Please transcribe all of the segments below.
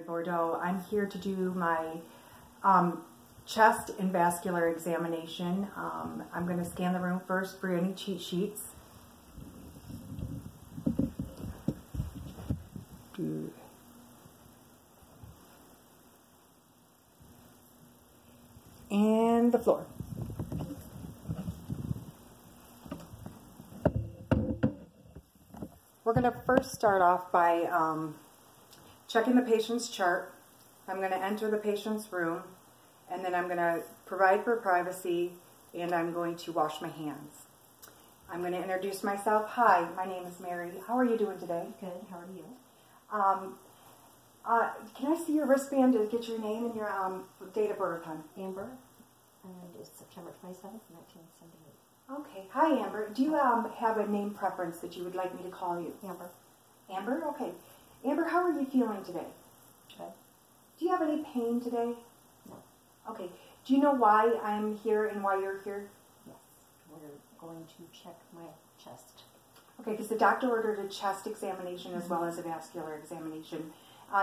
Bordeau. I'm here to do my chest and vascular examination. I'm going to scan the room first for any cheat sheets. And the floor. We're going to first start off by checking the patient's chart. I'm going to enter the patient's room, and then I'm going to provide for privacy, and I'm going to wash my hands. I'm going to introduce myself. Hi, my name is Mary. How are you doing today? Good. How are you? Can I see your wristband to get your name and your date of birth, hon? Amber, and it's September 27th, 1978. Okay. Hi, Amber. Do you have a name preference that you would like me to call you? Amber. Amber? Okay. Amber, how are you feeling today? Good. Do you have any pain today? No. Okay. Do you know why I'm here and why you're here? Yes. We're going to check my chest. Okay, because the doctor ordered a chest examination as well as a vascular examination.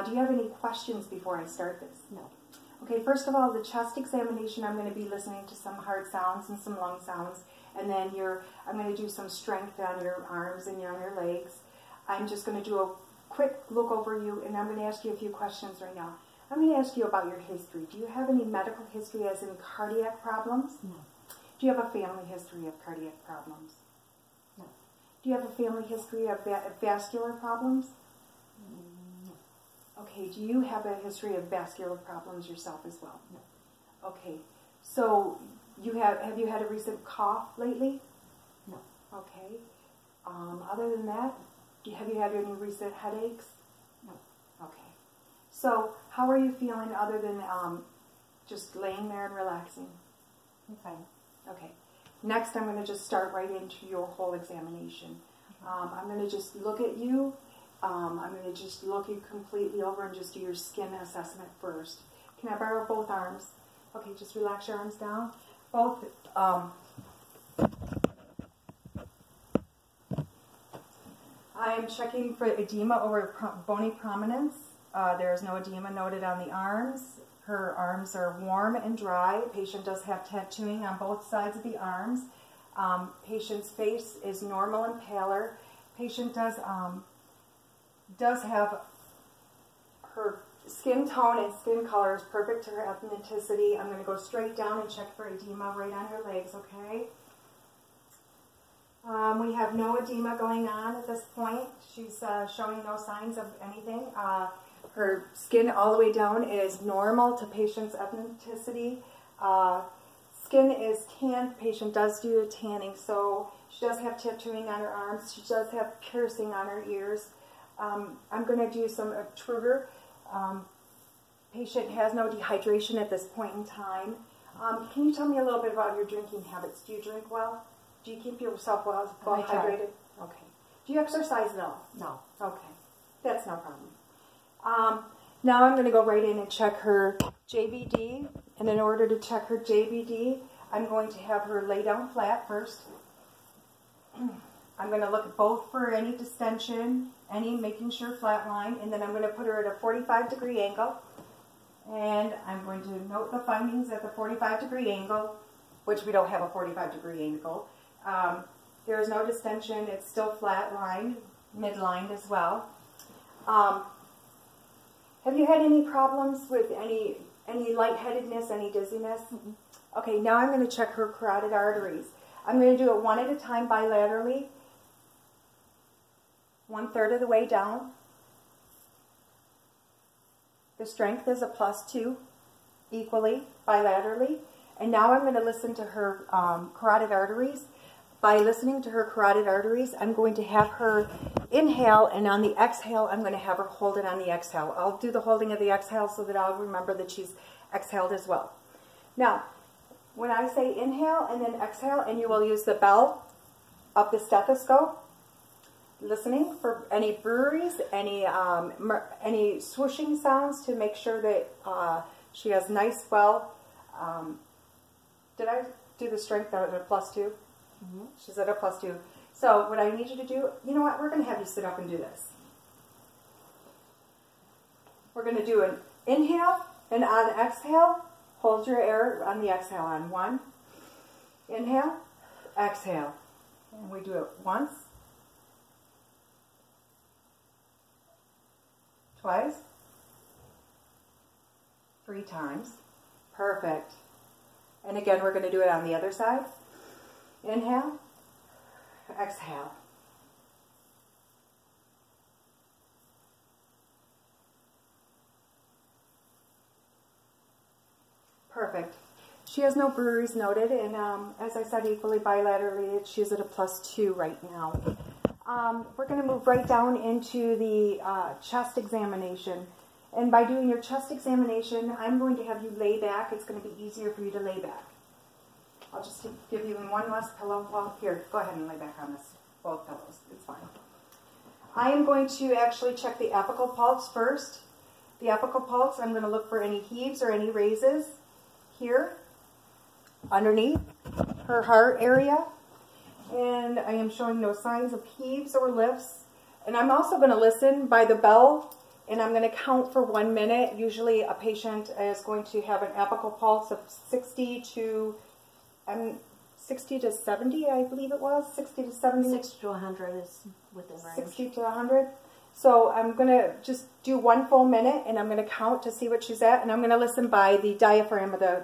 Do you have any questions before I start this? No. Okay, first of all, the chest examination, I'm going to be listening to some heart sounds and some lung sounds, and then I'm going to do some strength on your arms and on your legs. I'm just going to do a quick look over you, and I'm going to ask you a few questions right now. I'm going to ask you about your history. Do you have any medical history as in cardiac problems? No. Do you have a family history of cardiac problems? No. Do you have a family history of vascular problems? No. Okay, do you have a history of vascular problems yourself as well? No. Okay, so have you had a recent cough lately? No. Okay. Other than that, have you had any recent headaches? No. Okay. So how are you feeling other than just laying there and relaxing? I'm fine. Okay. Next, I'm going to just start right into your whole examination. I'm going to just look at you. I'm going to just look you completely over and just do your skin assessment first. Can I borrow both arms? Okay, just relax your arms down. Both. I'm checking for edema over bony prominence. There is no edema noted on the arms. Her arms are warm and dry. Patient does have tattooing on both sides of the arms. Patient's face is normal and paler. Patient does have her skin tone and skin color is perfect to her ethnicity. I'm going to go straight down and check for edema right on her legs, okay? We have no edema going on at this point. She's showing no signs of anything. Her skin all the way down is normal to patient's ethnicity. Skin is tanned. Patient does do a tanning, so she does have tattooing on her arms. She does have piercing on her ears. I'm going to do some trigger. Patient has no dehydration at this point in time. Can you tell me a little bit about your drinking habits? Do you drink well? Do you keep yourself well hydrated? Okay. Do you exercise at all? No. Okay. That's no problem. Now I'm going to go right in and check her JVD. And in order to check her JVD, I'm going to have her lay down flat first. I'm going to look at both for any distension, making sure flat line, and then I'm going to put her at a 45-degree angle. And I'm going to note the findings at the 45-degree angle, which we don't have a 45-degree angle. There is no distension. It's still flat lined, mid-lined as well. Have you had any problems with any lightheadedness, any dizziness? Mm-hmm. Okay, now I'm going to check her carotid arteries. I'm going to do it one at a time bilaterally. 1/3 of the way down. The strength is a +2 equally bilaterally. And now I'm going to listen to her carotid arteries. By listening to her carotid arteries, I'm going to have her inhale, and on the exhale, I'm going to have her hold it on the exhale. I'll do the holding of the exhale so that I'll remember that she's exhaled as well. Now, when I say inhale and then exhale, and you will use the bell of the stethoscope, listening for any breweries, any swooshing sounds to make sure that she has nice, did I do the strength at a +2? Mm-hmm. She's at a +2. So what I need you to do, you know what, we're going to have you sit up and do this. We're going to do an inhale, and on exhale, hold your air on the exhale on 1. Inhale, exhale. And we do it once, twice, 3 times. Perfect. And again, we're going to do it on the other side. Inhale, exhale. Perfect. She has no breweries noted, and as I said, equally bilaterally, she's at a +2 right now. We're going to move right down into the chest examination. And by doing your chest examination, I'm going to have you lay back. It's going to be easier for you to lay back. I'll just give you one less pillow. Well, here, go ahead and lay back on this. Both pillows. It's fine. I am going to actually check the apical pulse first. The apical pulse, I'm going to look for any heaves or any raises here underneath her heart area. And I am showing no signs of heaves or lifts. And I'm also going to listen by the bell, and I'm going to count for 1 minute. Usually a patient is going to have an apical pulse of 60 to 70, I believe it was. 60 to 70. 60 to 100 is within range. 60 to 100. So I'm going to just do 1 full minute, and I'm going to count to see what she's at, and I'm going to listen by the diaphragm of the...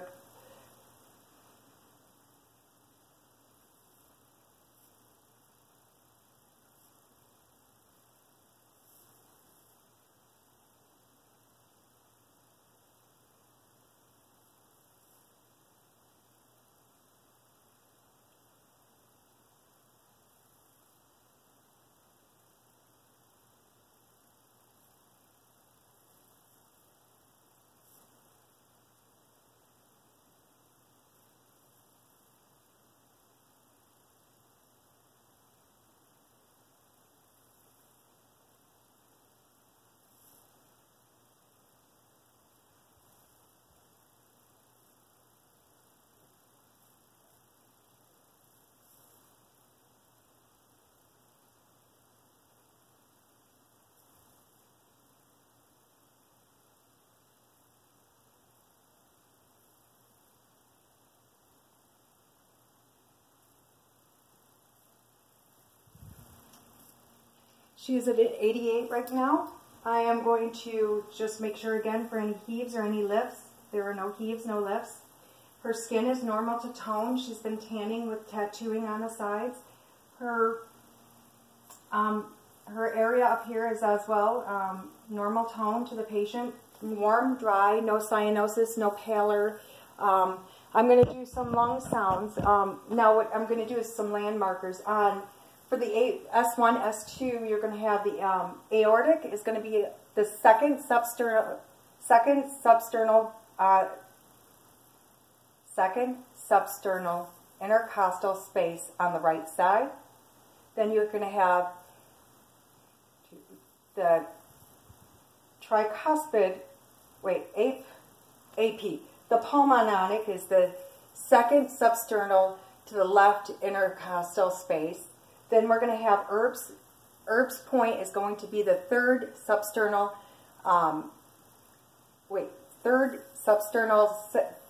She is at 88 right now. I am going to just make sure again for any heaves or any lifts. There are no heaves, no lifts. Her skin is normal to tone. She's been tanning with tattooing on the sides. Her area up here is as well normal tone to the patient. Warm, dry, no cyanosis, no pallor. I'm going to do some lung sounds. Now what I'm going to do is some landmarkers. For the S1, S2, you're going to have the aortic is going to be the second substernal intercostal space on the right side. Then you're going to have the tricuspid, AP. The pulmononic is the second substernal to the left intercostal space. Then we're going to have Erb's point is going to be the third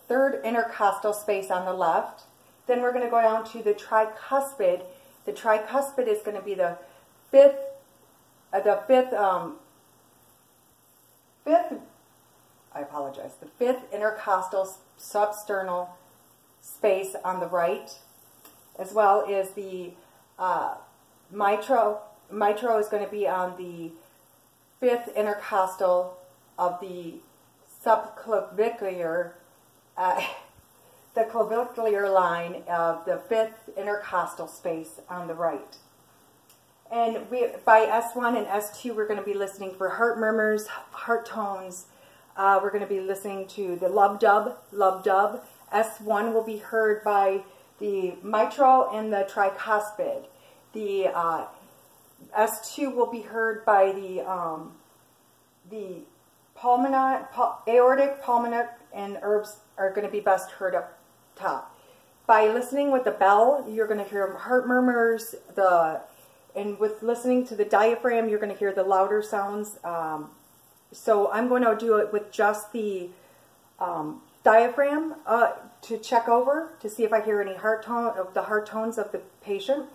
third intercostal space on the left. Then we're going to go down to the tricuspid. The tricuspid is going to be the fifth intercostal substernal space on the right, as well as the mitral is going to be on the fifth intercostal of the subclavicular, the clavicular line of the fifth intercostal space on the right. And by S1 and S2, we're going to be listening for heart murmurs, heart tones. We're going to be listening to the lub-dub. S1 will be heard by the mitral and the tricuspid. The S2 will be heard by the aortic, pulmonary, and Erb's are going to be best heard up top. By listening with the bell, you're going to hear heart murmurs. And with listening to the diaphragm, you're going to hear the louder sounds. So I'm going to do it with just the diaphragm to check over to see if I hear any heart tone of the heart tones of the patient.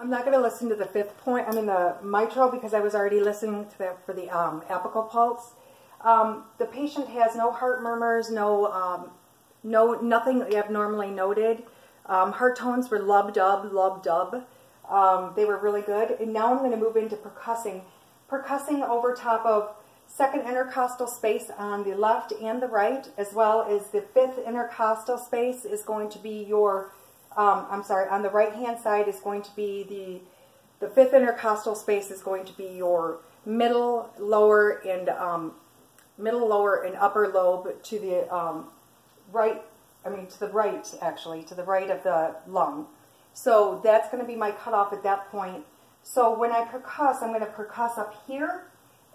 I'm not going to listen to the fifth point, the mitral, because I was already listening to that for the apical pulse. The patient has no heart murmurs, nothing abnormally noted. Heart tones were lub-dub, lub-dub. They were really good. And now I'm going to move into percussing. Percussing over top of second intercostal space on the left and the right, as well as the fifth intercostal space is going to be your... on the right-hand side is going to be the fifth intercostal space is going to be your middle, lower, and upper lobe to the to the right of the lung. So that's going to be my cutoff at that point. So when I percuss, I'm going to percuss up here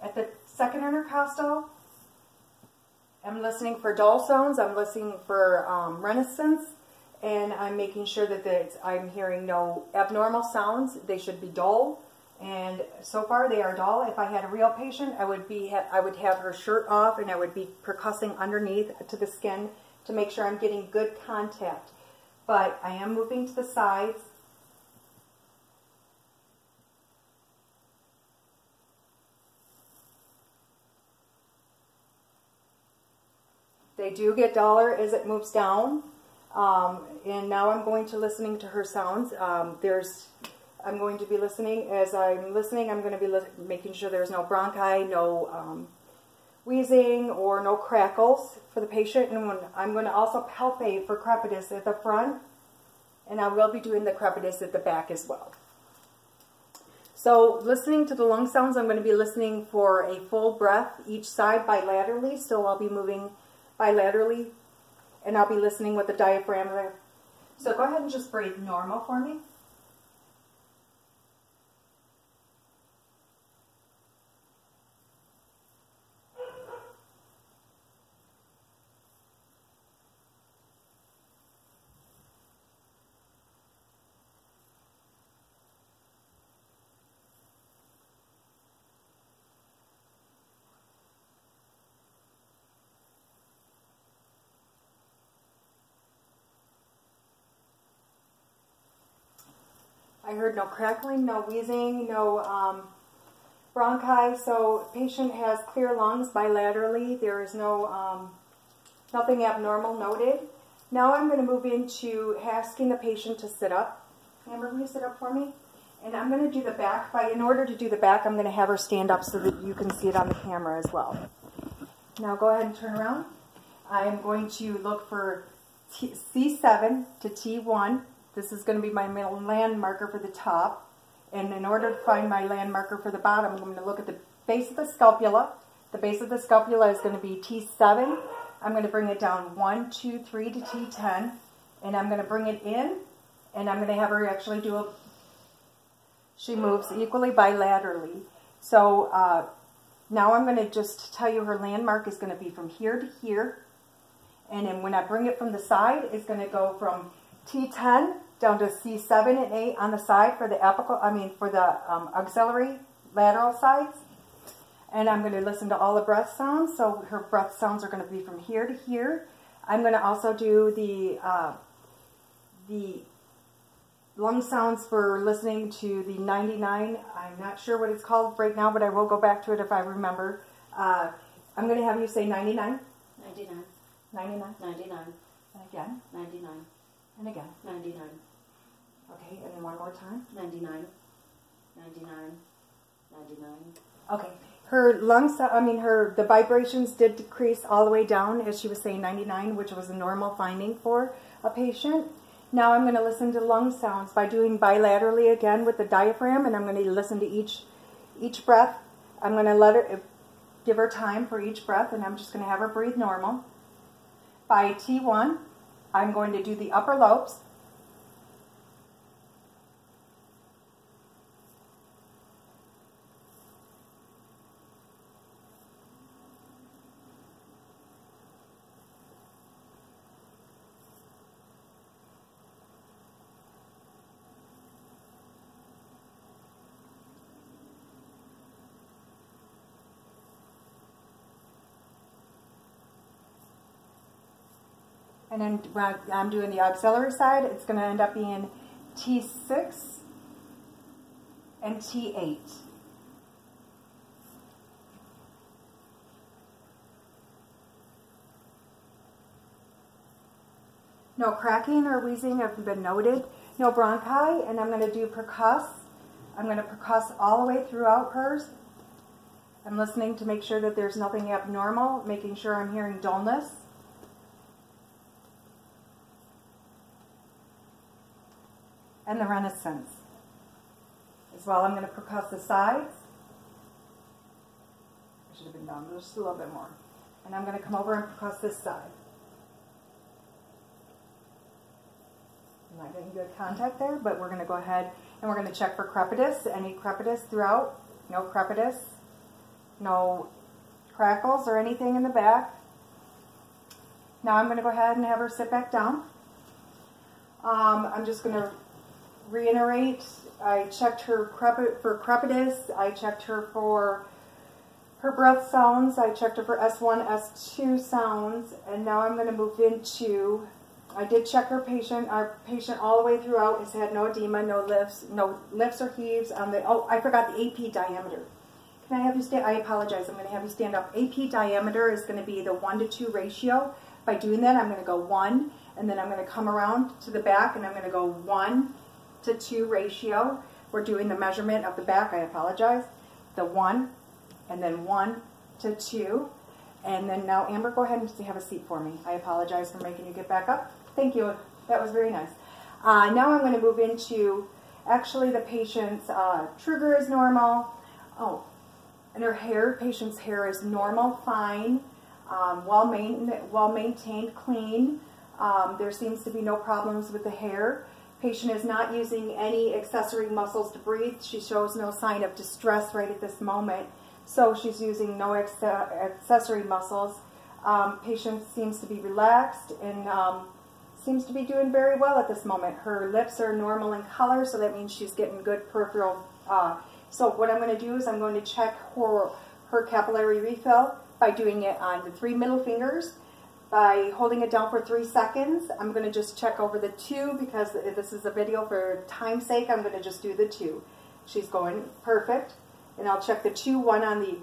at the second intercostal. I'm listening for dull sounds. I'm listening for renaissance. And I'm making sure that I'm hearing no abnormal sounds. They should be dull, and so far they are dull. If I had a real patient, I would have her shirt off, and I would be percussing underneath to the skin to make sure I'm getting good contact. But I am moving to the sides. They do get duller as it moves down. And now I'm going to listening to her sounds. I'm going to be listening. As I'm listening, I'm going to be making sure there's no bronchi, no wheezing, or no crackles for the patient. And I'm going to also palpate for crepitus at the front, and I will be doing the crepitus at the back as well. So listening to the lung sounds, I'm going to be listening for a full breath each side bilaterally. So I'll be moving bilaterally, and I'll be listening with the diaphragm there. So go ahead and just breathe normal for me. I heard no crackling, no wheezing, no bronchi. So patient has clear lungs bilaterally. There is no nothing abnormal noted. Now I'm going to move into asking the patient to sit up. Amber, will you sit up for me? And I'm going to do the back. In order to do the back, I'm going to have her stand up so that you can see it on the camera as well. Now go ahead and turn around. I am going to look for C7 to T1. This is going to be my land marker for the top. And in order to find my land marker for the bottom, I'm going to look at the base of the scapula. The base of the scapula is going to be T7. I'm going to bring it down 1, 2, 3 to T10. And I'm going to bring it in. And I'm going to have her actually do a... She moves equally bilaterally. So now I'm going to just tell you her landmark is going to be from here to here. And then when I bring it from the side, it's going to go from T10 down to C7 and 8 on the side for the apical, for the auxiliary lateral sides. And I'm going to listen to all the breath sounds. So her breath sounds are going to be from here to here. I'm going to also do the lung sounds for listening to the 99. I'm not sure what it's called right now, but I will go back to it if I remember. I'm going to have you say 99. 99. 99. 99. And again. 99. And again. 99. Okay, and then one more time. 99. 99. 99. Okay. Her lungs, the vibrations did decrease all the way down as she was saying 99, which was a normal finding for a patient. Now I'm going to listen to lung sounds by doing bilaterally again with the diaphragm, and I'm going to listen to each breath. I'm going to let her, give her time for each breath, and I'm just going to have her breathe normal. By T1, I'm going to do the upper lobes. And then when I'm doing the auxiliary side, it's going to end up being T6 and T8. No cracking or wheezing have been noted. No bronchi, and I'm going to do percuss. I'm going to percuss all the way throughout hers. I'm listening to make sure that there's nothing abnormal, making sure I'm hearing dullness. And the renaissance. As well, I'm going to percuss the sides. I should have been down just a little bit more. And I'm going to come over and percuss this side. I'm not getting good contact there, but we're going to go ahead and we're going to check for crepitus. Any crepitus throughout? No crepitus. No crackles or anything in the back. Now I'm going to go ahead and have her sit back down. I'm just going to reiterate, I checked her for crepitus, I checked her for her breath sounds, I checked her for S1, S2 sounds, and now I'm going to move into, I did check our patient all the way throughout has had no edema, no lifts or heaves on the, oh, I forgot the AP diameter. Can I have you stand, I apologize, I'm going to have you stand up. AP diameter is going to be the 1:2 ratio. By doing that, I'm going to go 1, and then I'm going to come around to the back, and I'm going to go 1:2 ratio. We're doing the measurement of the back, I apologize. The 1, and then 1:2. And then now, Amber, go ahead and have a seat for me. I apologize for making you get back up. Thank you. That was very nice. Now I'm going to move into, actually the patient's trigger is normal. Oh, and her hair, patient's hair is normal, fine, well maintained, clean. There seems to be no problems with the hair. Patient is not using any accessory muscles to breathe. She shows no sign of distress right at this moment. So she's using no accessory muscles. Patient seems to be relaxed and seems to be doing very well at this moment. Her lips are normal in color, so that means she's getting good peripheral. So what I'm going to do is I'm going to check her capillary refill by doing it on the 3 middle fingers. By holding it down for 3 seconds, I'm going to just check over the 2 because this is a video for time's sake. I'm going to just do the 2. She's going perfect. And I'll check the 2, one on the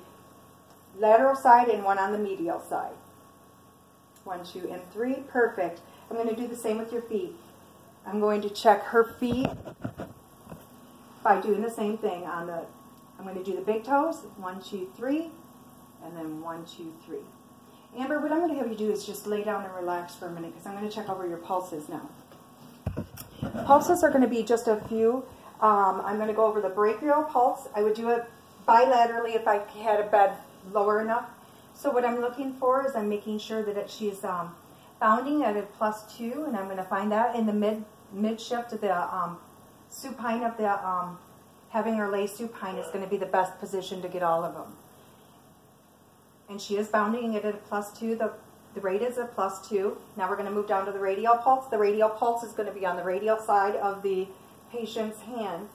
lateral side and one on the medial side. 1, 2, and 3. Perfect. I'm going to do the same with your feet. I'm going to check her feet by doing the same thing on the, I'm going to do the big toes, 1, 2, 3, and then 1, 2, 3. Amber, what I'm going to have you do is just lay down and relax for a minute because I'm going to check over your pulses now. Pulses are going to be just a few. I'm going to go over the brachial pulse. I would do it bilaterally if I had a bed lower enough. So what I'm looking for is I'm making sure that she's bounding at a +2, and I'm going to find that in the mid shift of the supine of the, having her lay supine is going to be the best position to get all of them. And she is bounding it at a +2. The rate is a +2. Now we're going to move down to the radial pulse. The radial pulse is going to be on the radial side of the patient's hand.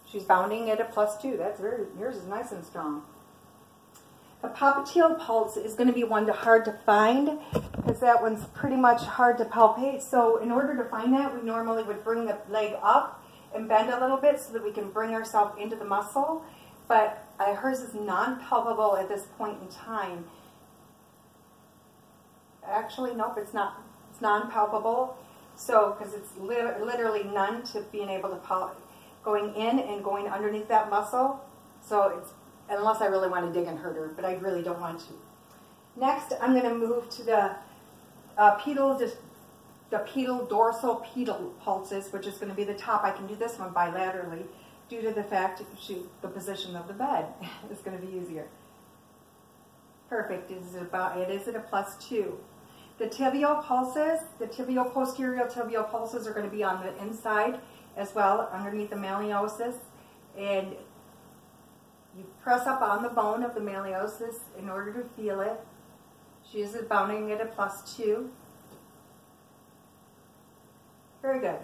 She's bounding at a +2. That's very, yours is nice and strong. The popliteal pulse is going to be one hard to find because that one's pretty much hard to palpate. So in order to find that, we normally would bring the leg up and bend a little bit so that we can bring ourselves into the muscle. But hers is non-palpable at this point in time. Actually, nope, it's not. It's non-palpable. So, because it's literally none to being able to going in and going underneath that muscle. So it's, unless I really want to dig and hurt her, but I really don't want to. Next, I'm going to move to the pedal dorsal pedal pulses, which is going to be the top. I can do this one bilaterally due to the fact the position of the bed is going to be easier. Perfect. It is at a +2. The tibial pulses, the posterior tibial pulses are going to be on the inside as well, underneath the malleosus. And you press up on the bone of the malleosus in order to feel it. She is bounding at a +2. Very good.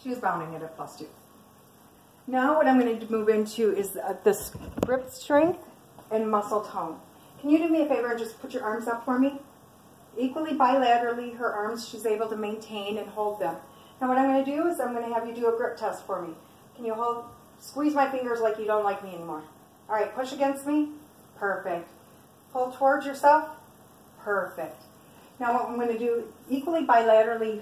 She is bounding at a +2. Now what I'm going to move into is this grip strength and muscle tone. Can you do me a favor and just put your arms up for me? Equally bilaterally, her arms she's able to maintain and hold them. Now what I'm going to do is I'm going to have you do a grip test for me. Can you squeeze my fingers like you don't like me anymore? All right, push against me. Perfect. Pull towards yourself. Perfect. Now what I'm going to do, equally bilaterally,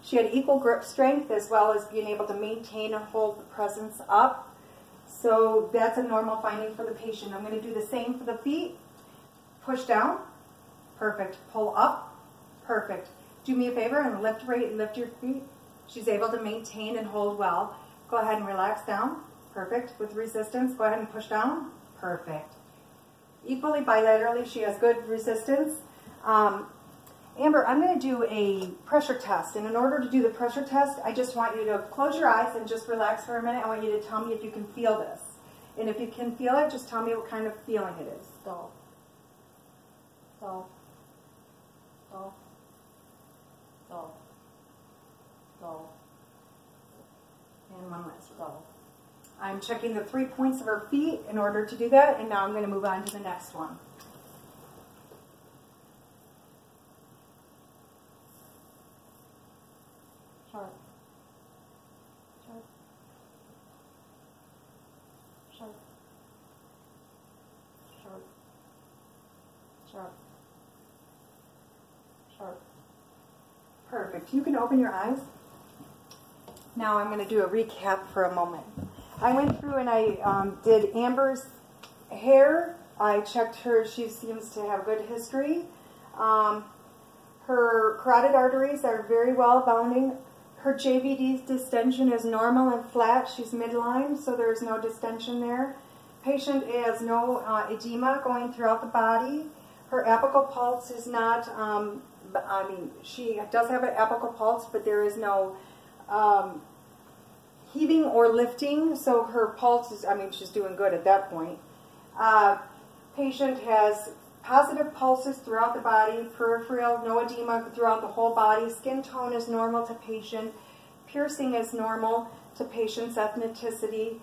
she had equal grip strength as well as being able to maintain and hold the presence up. So that's a normal finding for the patient. I'm going to do the same for the feet. Push down. Perfect. Pull up. Perfect. Do me a favor and lift your feet. She's able to maintain and hold well. Go ahead and relax down. Perfect. With resistance, go ahead and push down. Perfect. Equally bilaterally, she has good resistance. Amber, I'm going to do a pressure test, and in order to do the pressure test, I just want you to close your eyes and just relax for a minute. I want you to tell me if you can feel this. And if you can feel it, just tell me what kind of feeling it is. Dull. Dull. Dull. Dull. Dull. And one last dull. I'm checking the 3 points of her feet in order to do that, and now I'm going to move on to the next one. Sharp. Sharp. Sharp. Sharp. Sharp. Sharp. Perfect. You can open your eyes. Now I'm going to do a recap for a moment. I went through and I did Amber's hair. I checked her. She seems to have good history. Her carotid arteries are very well bounding. Her JVD distension is normal and flat. She's midline, so there's no distension there. Patient has no edema going throughout the body. Her apical pulse is not, she does have an apical pulse, but there is no heaving or lifting, so her pulse is, she's doing good at that point. Patient has positive pulses throughout the body, peripheral, no edema throughout the whole body. Skin tone is normal to patient. Piercing is normal to patient's ethnicity.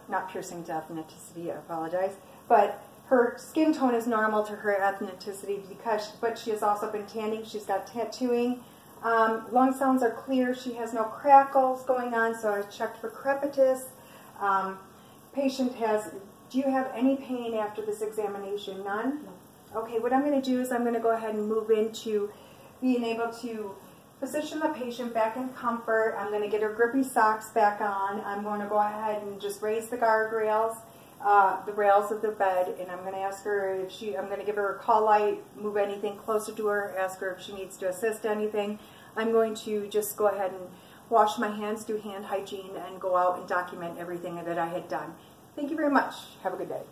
Not piercing to ethnicity, I apologize. But her skin tone is normal to her ethnicity, but she has also been tanning. She's got tattooing. Lung sounds are clear. She has no crackles going on, so I checked for crepitus. Patient has, do you have any pain after this examination? None? No. Okay, what I'm going to do is I'm going to go ahead and move into being able to position the patient back in comfort. I'm going to get her grippy socks back on. I'm going to go ahead and just raise the guardrails, the rails of the bed, and I'm going to ask her if I'm going to give her a call light, move anything closer to her, ask her if she needs to assist anything. I'm going to just go ahead and wash my hands, do hand hygiene, and go out and document everything that I had done. Thank you very much. Have a good day.